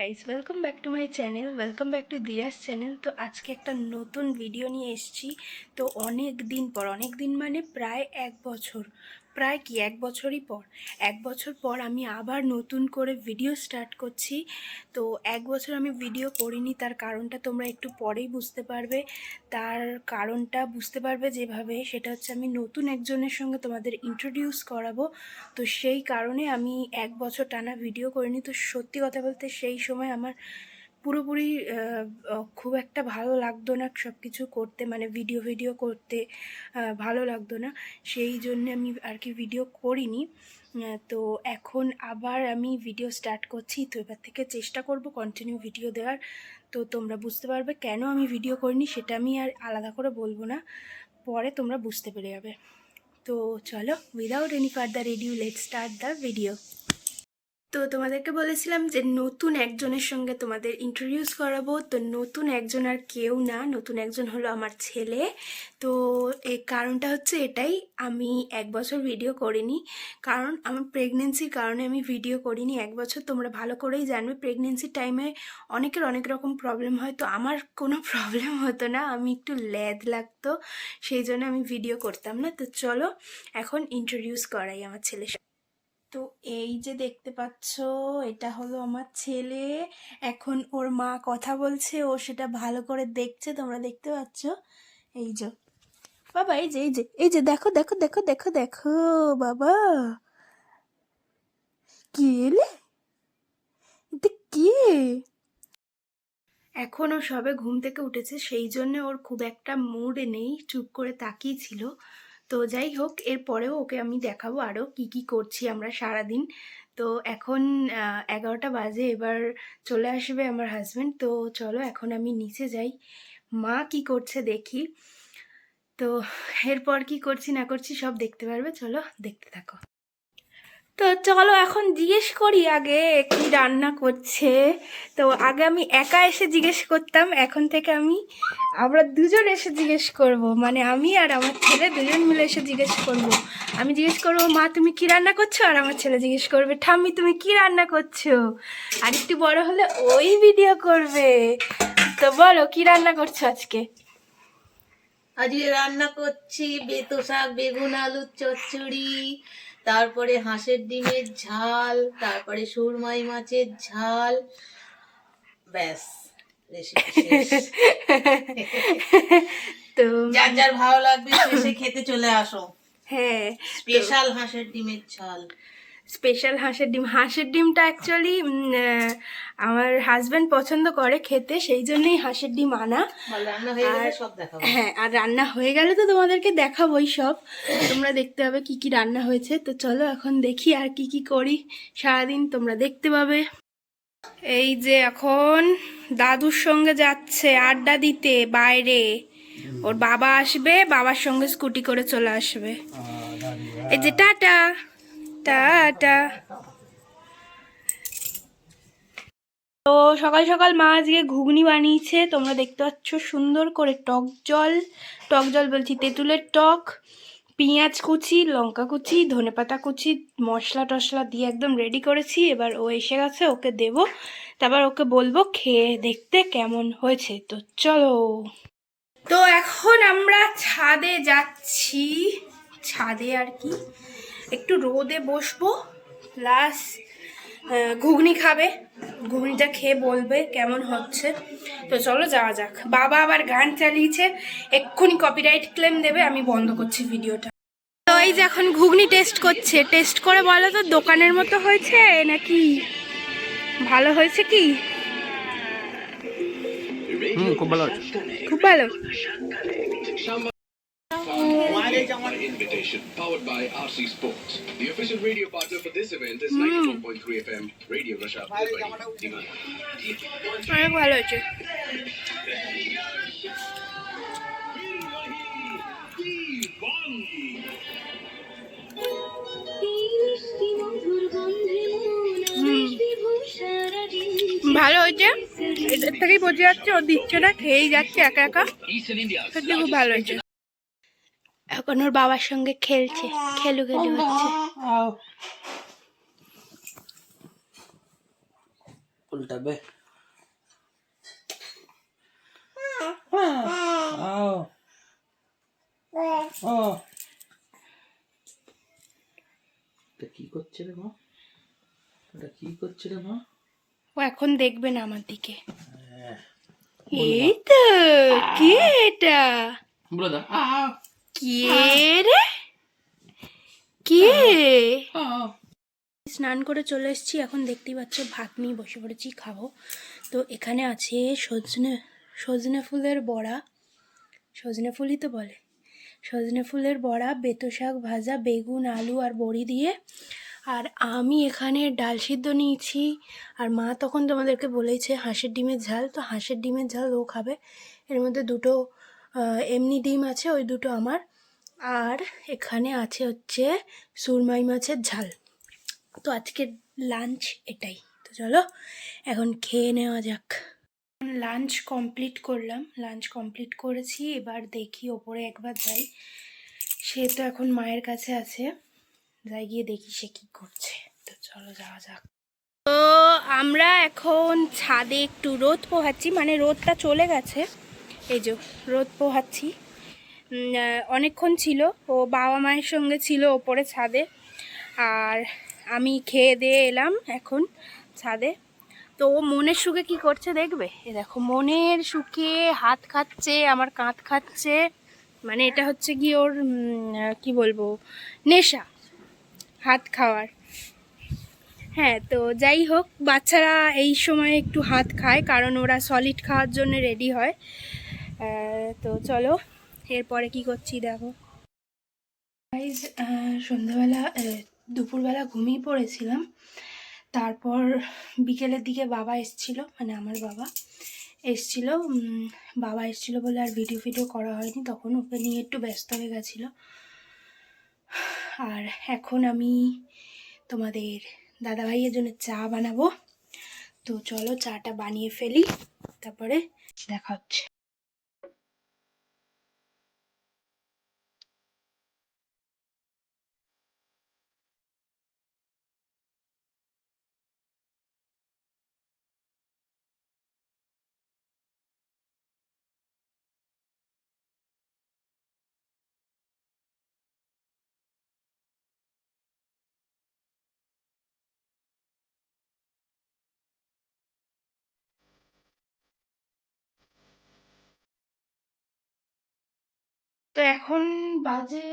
Guys, welcome back to my channel, welcome back to দিয়াস channel. তো আজকে একটা নতুন ভিডিও নিয়ে এসেছি। তো অনেক দিন মানে প্রায় এক বছরই পর 1 বছর পর আমি আবার নতুন করে ভিডিও স্টার্ট করছি। তো 1 বছর আমি ভিডিও করিনি, তার কারণটা তোমরা একটু পরেই বুঝতে পারবে। তার কারণটা বুঝতে পারবে যেভাবে, সেটা হচ্ছে আমি নতুন একজনের সঙ্গে তোমাদের ইন্ট্রোডিউস করাবো। তো সেই কারণে আমি 1 বছর টানা ভিডিও করিনি। তো সত্যি কথা বলতে সেই সময় আমার পুরোপুরি খুব একটা ভালো লাগতো না সব কিছু করতে, মানে ভিডিও করতে ভালো লাগতো না। সেই জন্য আমি আর কি ভিডিও করিনি। তো এখন আবার আমি ভিডিও স্টার্ট করছি। তো এবার থেকে চেষ্টা করব কন্টিনিউ ভিডিও দেওয়ার। তো তোমরা বুঝতে পারবে কেন আমি ভিডিও করিনি, সেটা আমি আর আলাদা করে বলবো না, পরে তোমরা বুঝতে পেরে যাবে। তো চলো, without any further edu, let's start the video. তো তোমাদেরকে বলেছিলাম যে নতুন একজনের সঙ্গে তোমাদের ইন্ট্রোডিউস করাবো। তো নতুন একজন আর কেউ না, নতুন একজন হলো আমার ছেলে। তো এই কারণটা হচ্ছে এটাই, আমি 1 বছর ভিডিও করিনি, কারণ আমার প্রেগনেন্সির কারণে আমি ভিডিও করিনি 1 বছর। তোমরা ভালো করেই জানবে প্রেগনেন্সির টাইমে অনেকের অনেক রকম প্রবলেম হয়। তো আমার কোনো প্রবলেম হতো না, আমি একটু ল্যাদ লাগতো, সেই জন্য আমি ভিডিও করতাম না। তো চলো এখন ইন্ট্রোডিউস করাই আমার ছেলে। তো এই যে দেখতে পাচ্ছ, এটা হলো আমার ছেলে। এখন ওর মা কথা বলছে, ও সেটা ভালো করে দেখছে, তোমরা দেখতে পাচ্ছ। এই যে বাবা, এই যে দেখো দেখো দেখো দেখো দেখো বাবা, কি এলে, এটা কে? এখনও সবে ঘুম থেকে উঠেছে, সেই জন্য ওর খুব একটা মুড নেই, চুপ করে তাকিয়ে ছিল। তো যাই হোক, এরপরেও ওকে আমি দেখাবো আরও কি কি করছি আমরা সারাদিন। তো এখন 11টা বাজে, এবার চলে আসবে আমার হাজব্যান্ড। তো চলো এখন আমি নিচে যাই, মা কি করছে দেখি। তো এরপর কি করছি না করছি সব দেখতে পারবে, চলো দেখতে থাকো। তো চলো এখন জিজ্ঞেস করি আগে কি রান্না করছে। তো আগে আমি একা এসে জিজ্ঞেস করতাম, এখন থেকে আমরা দুজন এসে জিজ্ঞেস করব, মানে আমি আর আমার ছেলে দুজন মিলে এসে জিজ্ঞেস করব। আমি জিজ্ঞেস করবো মা তুমি কি রান্না করছো, আর আমার ছেলে জিজ্ঞেস করবে ঠাম্মি তুমি কি রান্না করছো। আর একটু বড় হলে ওই ভিডিও করবে। তো বলো কি রান্না করছো আজকে? আজকে রান্না করছি বেতো শাক, বেগুন, আলুর চচ্চড়ি, তারপরে হাঁসের ডিমের ঝাল, তারপরে সুরমাই মাছের ঝাল। ব্যাস, রেসিপি শেষ। তো যার যার ভালো লাগবে এসে খেতে চলে আসো। হ্যাঁ, স্পেশাল হাঁসের ডিমের ঝাল। স্পেশাল হাঁসের ডিমটা অ্যাকচুয়ালি আমার হাজব্যান্ড পছন্দ করে খেতে, সেই জন্যই হাঁসের ডিম আনা। রান্না হয়ে গেলে সব দেখাবো। হ্যাঁ, আর রান্না হয়ে গেলে তো তোমাদেরকে দেখাবোই সব, তোমরা দেখতে পাবে কি কি রান্না হয়েছে। তো চলো এখন দেখি আর কি কি করি সারাদিন, তোমরা দেখতে পাবে। এই যে এখন দাদুর সঙ্গে যাচ্ছে আড্ডা দিতে বাইরে, ওর বাবা আসবে, বাবার সঙ্গে স্কুটি করে চলে আসবে। এই যে টাটা টাটা। তো সকাল সকাল মা আজকে ঘুগনি বানিয়েছে, তোমরা দেখতে পাচ্ছ সুন্দর করে টক জল বলছি, তেঁতুলের টক, পেঁয়াজ কুচি, লঙ্কা কুচি, ধনেপাতা কুচি, মশলা টশলা দিয়ে একদম রেডি করেছি। এবার ও এসে গেছে, ওকে দেব, তারপর ওকে বলবো খেয়ে দেখতে কেমন হয়েছে। তো চলো, তো এখন আমরা ছাদে যাচ্ছি, ছাদে আর কি একটু রোদে বসবো, প্লাস ঘুগনি খাবে, ঘুগনিটা খেয়ে বলবে কেমন হচ্ছে। তো চলো যাওয়া যাক। বাবা আবার গান চালিয়েছে, এক্ষুনি কপিরাইট ক্লেম দেবে, আমি বন্ধ করছি ভিডিওটা। তো এই যে এখন ঘুগনি টেস্ট করছে, টেস্ট করে বলো তো দোকানের মতো হয়েছে নাকি ভালো হয়েছে কি? খুব ভালো আছে, খুব ভালো। invitation powered by RC Sports. The official radio partner for this event is 94.3 FM Radio Russia. অনেক ভালো হয়েছে। ভালো হয়েছে, এটার থেকেই বোঝা যাচ্ছে ও দিচ্ছে না, খেয়েই যাচ্ছে একা একা, সত্যি খুব ভালো হয়েছে। এখন ওর বাবার সঙ্গে খেলছে, খেলু হচ্ছে। উল্টাবে। কি করছে রে মা? ওটা কি করছে রে মা? ও এখন দেখবে না আমার দিকে। হ্যাঁ, এই তো কে এটা? বলে দাও। কে রে? কে? স্নান করে চলে এসেছি, এখন দেখতেই পাচ্ছ ভাত নিয়ে বসে পড়েছি, খাবো। তো এখানে আছে সজনে ফুলের বড়া, সজনে ফুলই তো বলে, সজনে ফুলের বড়া, বেতো শাক ভাজা, বেগুন আলু আর বড়ি দিয়ে। আর আমি এখানে ডাল সিদ্ধ নিয়েছি। আর মা তখন তোমাদেরকে বলেছে হাঁসের ডিমের ঝাল, তো হাঁসের ডিমের ঝাল ও খাবে। এর মধ্যে দুটো এমনি ডিম আছে, ওই দুটো আমার। আর এখানে আছে হচ্ছে সুরমাই মাছের ঝাল। তো আজকের লাঞ্চ এটাই। তো চলো এখন খেয়ে নেওয়া যাক। লাঞ্চ কমপ্লিট করলাম, লাঞ্চ কমপ্লিট করেছি। এবার দেখি ওপরে একবার যাই, সে তো এখন মায়ের কাছে আছে, যাই গিয়ে দেখি সে কি করছে। তো চলো যাওয়া যাক। তো আমরা এখন ছাদে একটু রোদ পোহাচ্ছি, মানে রোদটা চলে গেছে, এই যে রোদ পোহাচ্ছি। অনেকক্ষণ ছিল, ও বাবা মায়ের সঙ্গে ছিল ওপরে ছাদে, আর আমি খেয়ে দিয়ে এলাম এখন ছাদে। তো ও মনের সুখে কি করছে দেখবে, এ দেখো মনের সুখে হাত খাচ্ছে, আমার কাঁধ খাচ্ছে, মানে এটা হচ্ছে কি ওর কি বলবো, নেশা হাত খাওয়ার। হ্যাঁ, তো যাই হোক, বাচ্চারা এই সময় একটু হাত খায়, কারণ ওরা সলিড খাওয়ার জন্য রেডি হয়। তো চলো এরপরে কি করছি দেখো। গাইজ, সন্ধ্যাবেলা দুপুরবেলা ঘুমিয়ে পড়েছিলাম। তারপর বিকেলের দিকে বাবা এসছিল, মানে আমার বাবা এসছিল। বাবা এসছিল বলে আর ভিডিও করা হয়নি, তখন ওকে নিয়ে একটু ব্যস্ত হয়ে গেছিলো। আর এখন আমি তোমাদের দাদাভাইয়ের জন্য চা বানাবো। তো চলো চাটা বানিয়ে ফেলি, তারপরে দেখা হচ্ছে। তো এখন বাজে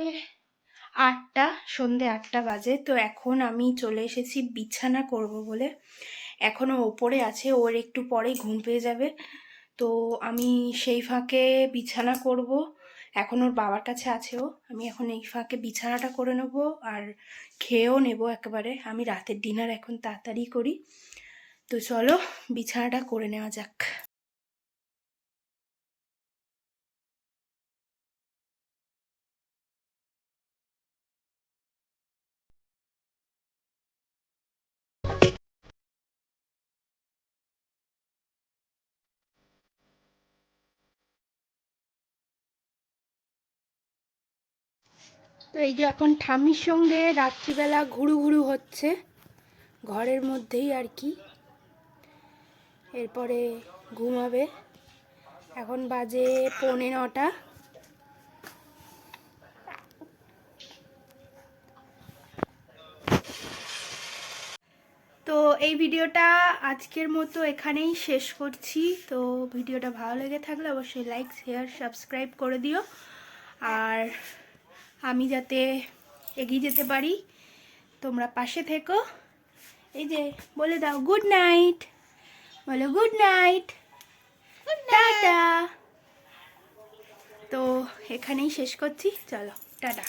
8টা, সন্ধে 8টা বাজে। তো এখন আমি চলে এসেছি বিছানা করব বলে। এখনও ওপরে আছে, ওর একটু পরেই ঘুম পেয়ে যাবে। তো আমি সেই ফাঁকে বিছানা করব। এখন ওর বাবার কাছে আছে ও, আমি এখন এই ফাঁকে বিছানাটা করে নেব আর খেয়েও নেব একেবারে। আমি রাতের ডিনার এখন তাড়াতাড়ি করি। তো চলো বিছানাটা করে নেওয়া যাক। তো এই যে এখন ঠাম্মির সঙ্গে রাত্রিবেলা ঘুরু হচ্ছে ঘরের মধ্যেই আর কি, এরপরে ঘুমাবে। এখন বাজে 9:45। তো এই ভিডিওটা আজকের মতো এখানেই শেষ করছি। তো ভিডিওটা ভালো লেগে থাকলে অবশ্যই লাইক শেয়ার সাবস্ক্রাইব করে দিও। আর আমি যাতে এগিয়ে যেতে পারি, তোমরা পাশে থেকো। এই যে বলে দাও গুড নাইট, বলো গুড নাইট, টাটা। তো এখানেই শেষ করছি, চলো টাটা।